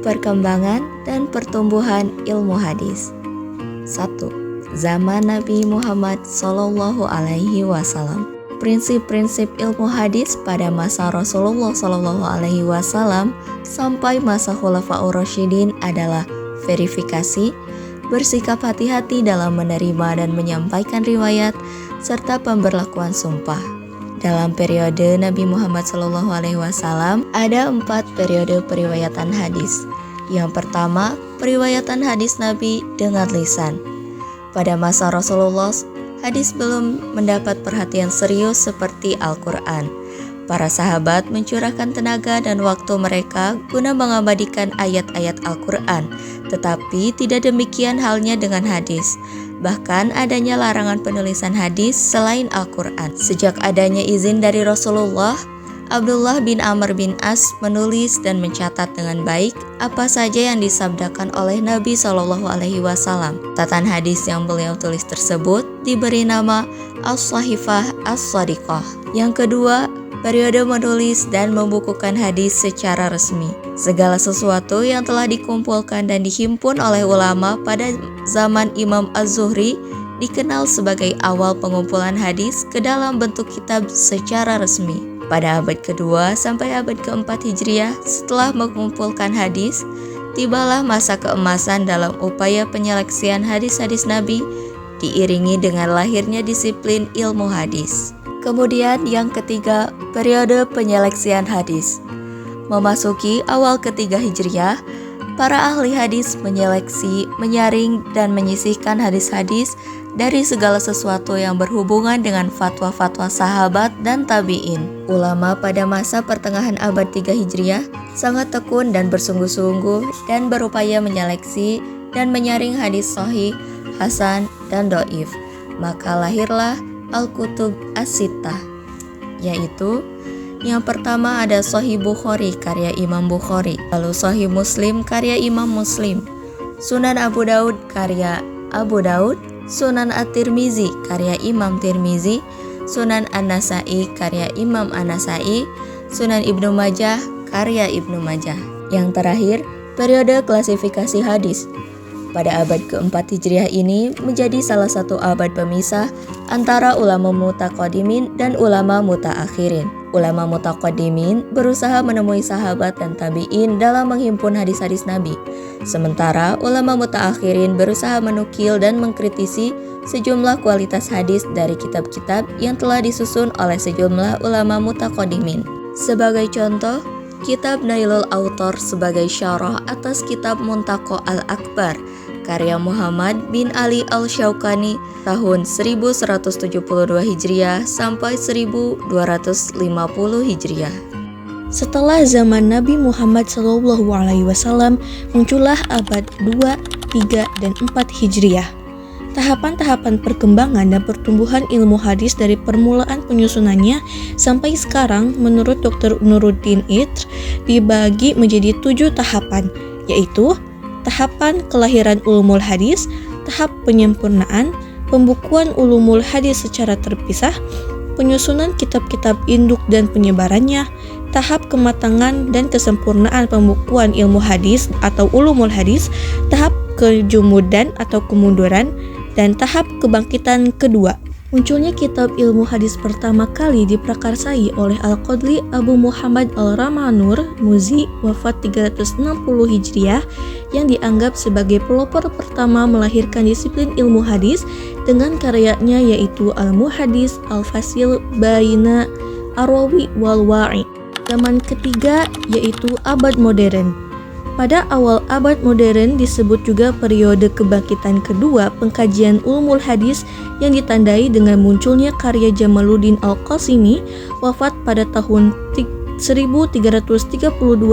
Perkembangan dan pertumbuhan ilmu hadis. 1. Zaman Nabi Muhammad Sallallahu Alaihi Wasallam. Prinsip-prinsip ilmu hadis pada masa Rasulullah Sallallahu Alaihi Wasallam sampai masa Khulafaur Rasyidin adalah verifikasi, bersikap hati-hati dalam menerima dan menyampaikan riwayat, serta pemberlakuan sumpah. Dalam periode Nabi Muhammad SAW ada 4 periode periwayatan hadis. Yang pertama, periwayatan hadis Nabi dengan lisan. Pada masa Rasulullah, hadis belum mendapat perhatian serius seperti Al-Quran. Para sahabat mencurahkan tenaga dan waktu mereka guna mengabadikan ayat-ayat Al-Quran, tetapi tidak demikian halnya dengan hadis. Bahkan adanya larangan penulisan hadis selain Al-Quran. Sejak adanya izin dari Rasulullah, Abdullah bin Amr bin As menulis dan mencatat dengan baik apa saja yang disabdakan oleh Nabi SAW. Catatan hadis yang beliau tulis tersebut diberi nama As-Sahifah As-Sadiqah. Yang kedua, periode menulis dan membukukan hadis secara resmi. Segala sesuatu yang telah dikumpulkan dan dihimpun oleh ulama pada zaman Imam Az-Zuhri dikenal sebagai awal pengumpulan hadis ke dalam bentuk kitab secara resmi. Pada abad kedua sampai abad keempat Hijriah, setelah mengumpulkan hadis, tibalah masa keemasan dalam upaya penyeleksian hadis-hadis Nabi, diiringi dengan lahirnya disiplin ilmu hadis. Kemudian yang ketiga, periode penyeleksian hadis. Memasuki awal ketiga Hijriah, para ahli hadis menyeleksi, menyaring, dan menyisihkan hadis-hadis dari segala sesuatu yang berhubungan dengan fatwa-fatwa sahabat dan tabi'in. Ulama pada masa pertengahan abad 3 Hijriah sangat tekun dan bersungguh-sungguh dan berupaya menyeleksi dan menyaring hadis sahih, hasan, dan do'if. Maka lahirlah Al-Kutub As-Sittah, yaitu yang pertama ada Sahih Bukhari karya Imam Bukhari, lalu Sahih Muslim karya Imam Muslim, Sunan Abu Daud karya Abu Daud, Sunan At-Tirmizi karya Imam Tirmizi, Sunan An-Nasai karya Imam An-Nasai, Sunan Ibnu Majah karya Ibnu Majah. Yang terakhir, periode klasifikasi hadis. Pada abad keempat Hijriah ini menjadi salah satu abad pemisah antara ulama mutaqaddimin dan ulama mutaakhirin. Ulama mutaqaddimin berusaha menemui sahabat dan tabi'in dalam menghimpun hadis-hadis Nabi. Sementara ulama mutaakhirin berusaha menukil dan mengkritisi sejumlah kualitas hadis dari kitab-kitab yang telah disusun oleh sejumlah ulama mutaqaddimin. Sebagai contoh, kitab Nailul Autor sebagai syarah atas kitab Muntaqo Al-Akbar karya Muhammad bin Ali Al-Syaukani tahun 1172 Hijriah sampai 1250 Hijriah. Setelah zaman Nabi Muhammad SAW, muncullah abad 2, 3, dan 4 Hijriah. Tahapan-tahapan perkembangan dan pertumbuhan ilmu hadis dari permulaan penyusunannya sampai sekarang menurut Dr. Nuruddin Itr dibagi menjadi 7 tahapan, yaitu tahapan kelahiran ulumul hadis, tahap penyempurnaan, pembukuan ulumul hadis secara terpisah, penyusunan kitab-kitab induk dan penyebarannya, tahap kematangan dan kesempurnaan pembukuan ilmu hadis atau ulumul hadis, tahap kejumudan atau kemunduran, dan tahap kebangkitan kedua. Munculnya kitab ilmu hadis pertama kali diprakarsai oleh Al-Qadli Abu Muhammad Al-Ramanur Muzi wafat 360 Hijriah yang dianggap sebagai pelopor pertama melahirkan disiplin ilmu hadis dengan karyanya yaitu Al-Muhadis Al-Fasil Baina Ar-Rawi wal-Wa'i. Zaman ketiga yaitu abad modern. Pada awal abad modern disebut juga periode kebangkitan kedua pengkajian ulumul hadis yang ditandai dengan munculnya karya Jamaluddin Al-Qasimi wafat pada tahun 1332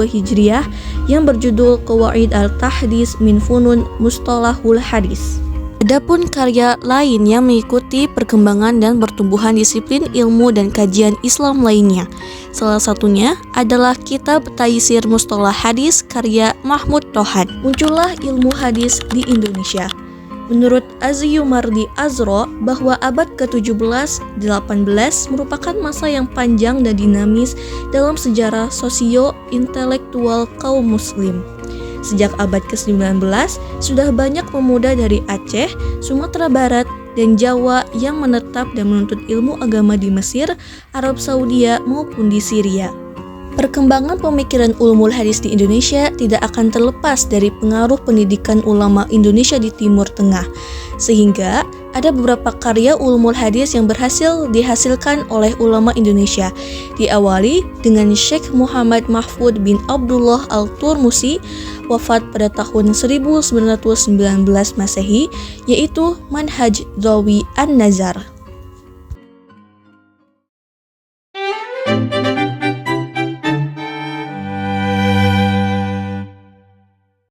Hijriah yang berjudul Qawaid Al-Tahdits min Funun Mustalahul Hadis. Adapun karya lain yang mengikuti perkembangan dan pertumbuhan disiplin ilmu dan kajian Islam lainnya. Salah satunya adalah kitab Taisir Mustalah Hadis karya Mahmud Tohan. Muncullah ilmu hadis di Indonesia. Menurut Aziyumardi Azro, bahwa abad ke-17-18 merupakan masa yang panjang dan dinamis dalam sejarah sosio-intelektual kaum muslim. Sejak abad ke-19, sudah banyak pemuda dari Aceh, Sumatera Barat, dan Jawa yang menetap dan menuntut ilmu agama di Mesir, Arab Saudi, maupun di Syria. Perkembangan pemikiran ulumul hadis di Indonesia tidak akan terlepas dari pengaruh pendidikan ulama Indonesia di Timur Tengah, sehingga ada beberapa karya ulumul hadis yang berhasil dihasilkan oleh ulama Indonesia, diawali dengan Syekh Muhammad Mahfud bin Abdullah Al-Turmusi, wafat pada tahun 1919 Masehi, yaitu Manhaj Dhawi An-Nazar.